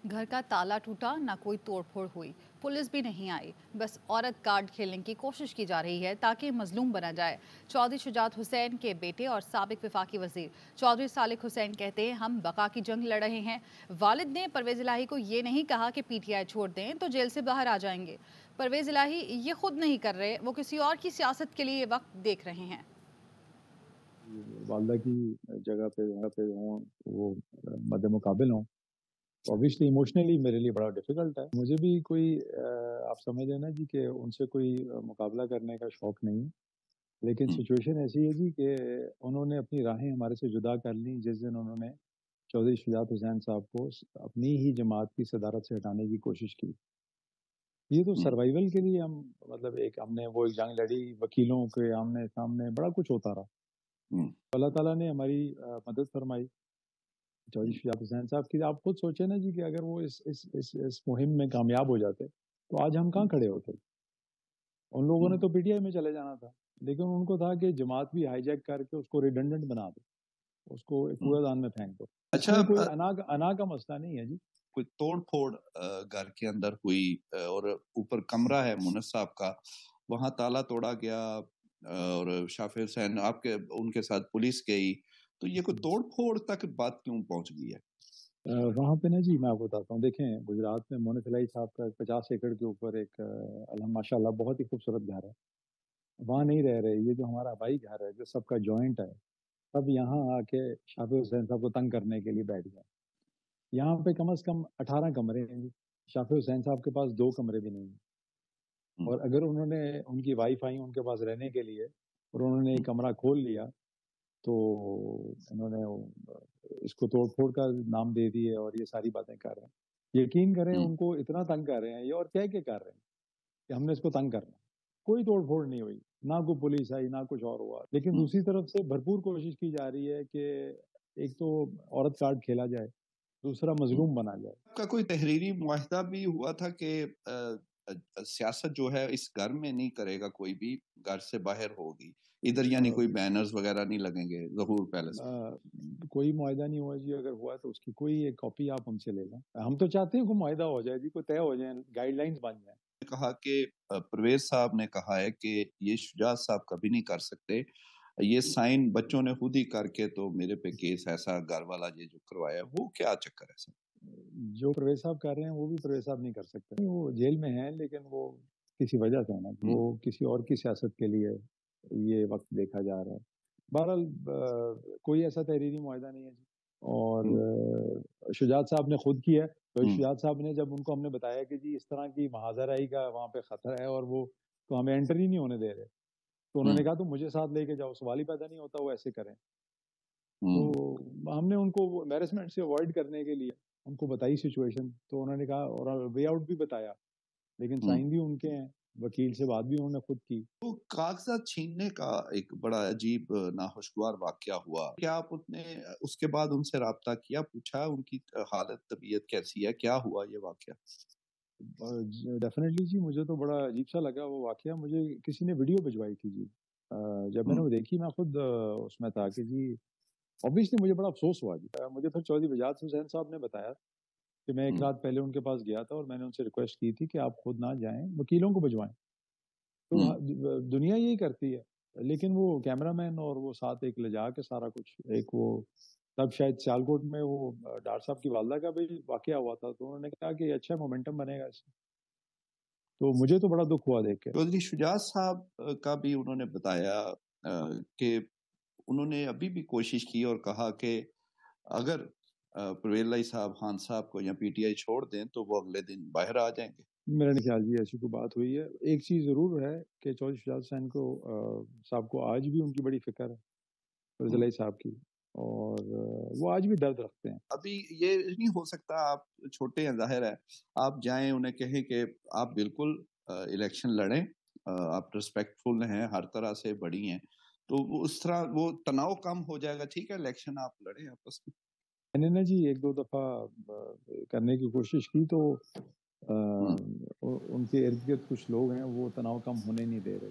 घर का ताला टूटा, ना कोई तोड़फोड़ हुई, पुलिस भी नहीं आई, बस औरत कार्ड खेलने की कोशिश की जा रही है ताकि मजलूम बना जाए। चौधरी शुजात हुसैन के बेटे और साबिक वफाकी वजीर चौधरी सालिक हुसैन कहते हैं, हम बका की जंग लड़ रहे हैं। वालिद ने परवेज इलाही को ये नहीं कहा कि पीटीआई छोड़ दें तो जेल से बाहर आ जाएंगे। परवेज इलाही ये खुद नहीं कर रहे, वो किसी और की सियासत के लिए वक्त देख रहे हैं। वालदा की जगह पे हों, वो मद्दे मुकाबिल हों, तो ऑब्वियसली इमोशनली मेरे लिए बड़ा डिफिकल्ट है। मुझे भी कोई आप समझ लेना जी कि उनसे कोई मुकाबला करने का शौक नहीं है, लेकिन सिचुएशन ऐसी है जी कि उन्होंने अपनी राहें हमारे से जुदा कर ली जिस दिन उन्होंने चौधरी शुजात हुसैन साहब को अपनी ही जमात की सदारत से हटाने की कोशिश की। ये तो सर्वाइवल के लिए हम मतलब हमने वो एक जंग लड़ी, वकीलों के आमने सामने बड़ा कुछ होता रहा। अल्लाह ताला ने हमारी मदद फरमाई चौधरी शुजात हुसैन साहब की। आप खुद सोचे ना जी कि अगर वो इस मुहिम में कामयाब हो जाते तो आज हम कहाँ खड़े होते। उन लोगों ने तो पीटीआई में चले जाना था, लेकिन उनको था कि जमात भी हाईजैक करके उसको रिडंडेंट बना दो, उसको एक कूड़ेदान में फेंक दो। अच्छा, इसमें कोई अना का मसला नहीं है जी। कोई तोड़ फोड़ घर के अंदर हुई और ऊपर कमरा है मुनस साहब का, वहां ताला तोड़ा गया और शाफिर हुसैन आपके उनके साथ पुलिस गई, तो ये कोई तोड़ फोड़ तक बात क्यों पहुंच गई है? वहाँ पे ना जी मैं आपको बताता हूँ, देखें गुजरात में मोहन इलाही साहब का 50 एकड़ के ऊपर एक माशाल्लाह बहुत ही खूबसूरत घर है। वहाँ नहीं रह रहे, ये जो हमारा भाई घर है जो सबका जॉइंट है, सब यहाँ आके शाफिर हुसैन साहब को तंग करने के लिए बैठ गए। यहाँ पे कम से कम 18 कमरे हैं जी, शाफिर हुसैन साहब के पास 2 कमरे भी नहीं हैं। और अगर उन्होंने उनकी वाईफाई उनके पास रहने के लिए और उन्होंने एक कमरा खोल लिया तो इन्होंने इसको तोड़ फोड़ का नाम दे दिए और ये सारी बातें कर रहे हैं। यकीन करें उनको इतना तंग कर रहे हैं ये, और कह के कर रहे हैं कि हमने इसको तंग करना। कोई तोड़ फोड़ नहीं हुई, ना कोई पुलिस आई, ना कुछ और हुआ। लेकिन दूसरी तरफ से भरपूर कोशिश की जा रही है कि एक तो औरत कार्ड खेला जाए, दूसरा मजलूम बना जाए। आपका कोई तहरीरी मुआहदा भी हुआ था कि सियासत जो है इस घर में नहीं करेगा, कोई भी घर से बाहर होगी, इधर यानी कोई बैनर्स वगैरह नहीं लगेंगे ज़हूर पैलेस? कोई मुआहदा नहीं हुआ जी, अगर हुआ तो उसकी कोई एक कॉपी आप हमसे ले लें। हम तो चाहते हैं कोई मुआहदा हो जाए जी, कोई तय हो जाए, गाइडलाइंस बन जाए। कहा कि परवेज साहब ने कहा है कि ये शुजात साहब कभी नहीं कर सकते, ये साइन बच्चों ने खुद ही करके तो मेरे पे केस ऐसा घर वाला ये जो करवाया, वो क्या चक्कर है सर? जो परवेज साहब कर रहे हैं वो भी परवेज साहब नहीं कर सकते। वो जेल में हैं, लेकिन वो किसी वजह से है ना, वो किसी और की सियासत के लिए ये वक्त देखा जा रहा है। बहरहाल कोई ऐसा तहरीरी मुआहदा नहीं है जी। और शुजात साहब ने खुद किया है, तो शुजात साहब ने जब उनको हमने बताया कि जी इस तरह की महाजराई का वहाँ पे खतरा है और वो तो हमें एंटर ही नहीं होने दे रहे, तो उन्होंने कहा तो मुझे साथ लेके जाओ, सवाल ही पैदा नहीं होता वो ऐसे करें। तो हमने उनको एम्बैरेसमेंट से अवॉइड करने के लिए उनको बताई सिचुएशन, तो उन्होंने कहा और वे आउट भी बताया, लेकिन साइन भी उनके हैं, वकील से बात भी उन्होंने खुद की। तो कागजात छीनने का एक बड़ा अजीब नाखुशगवार वाकया हुआ, क्या आप उसके बाद उनसे राब्ता किया, पूछा उनकी हालत तबीयत कैसी है, क्या हुआ ये वाकया? डेफिनेटली जी, मुझे तो बड़ा अजीब सा लगा वो वाकया। मुझे किसी ने वीडियो भिजवाई थी जी, जब मैंने वो देखी मैं खुद उसमें था कि जी ऑब्वियसली मुझे बड़ा अफसोस हुआ जी। मुझे फिर चौधरी वजाहत हुसैन साहब ने बताया कि मैं एक रात पहले उनके पास गया था और मैंने उनसे रिक्वेस्ट की थी कि आप खुद ना जाएं, वकीलों को भिजवाएं। तो दुनिया यही करती है, लेकिन वो कैमरामैन और वो साथ एक ले जा के सारा कुछ एक वो, तब शायद सियालकोट में वो डॉक्टर साहब की वालदा का भी वाकया हुआ था, तो उन्होंने कहा कि अच्छा मोमेंटम बनेगा इससे। तो मुझे तो बड़ा दुख हुआ देख के। चौधरी शुजात साहब का भी उन्होंने बताया कि उन्होंने अभी भी कोशिश की और कहा कि अगर परवेज इलाही साहब खान साहब को या पीटीआई छोड़ दें तो वो अगले दिन बाहर आ जाएंगे। मेरा नहीं ख्याल जी ऐसी कोई बात हुई है। एक चीज जरूर है कि चौधरी शुजात हुसैन को साहब को आज भी उनकी बड़ी फिक्र है, परवेज इलाही साहब की, और वो आज भी दर्द रखते हैं। अभी ये नहीं हो सकता, आप छोटे हैं, जाहिर है, आप जाएं उन्हें कहें कि आप बिल्कुल इलेक्शन लड़ें, आप रिस्पेक्टफुल हैं, हर तरह से बड़ी हैं, तो वो उस तरह वो तनाव कम हो जाएगा। ठीक है, इलेक्शन आप लड़ें आपस में। मैंने ना जी एक दो दफा करने की कोशिश की, तो उनके इर्द गिर्द कुछ लोग हैं वो तनाव कम होने नहीं दे रहे।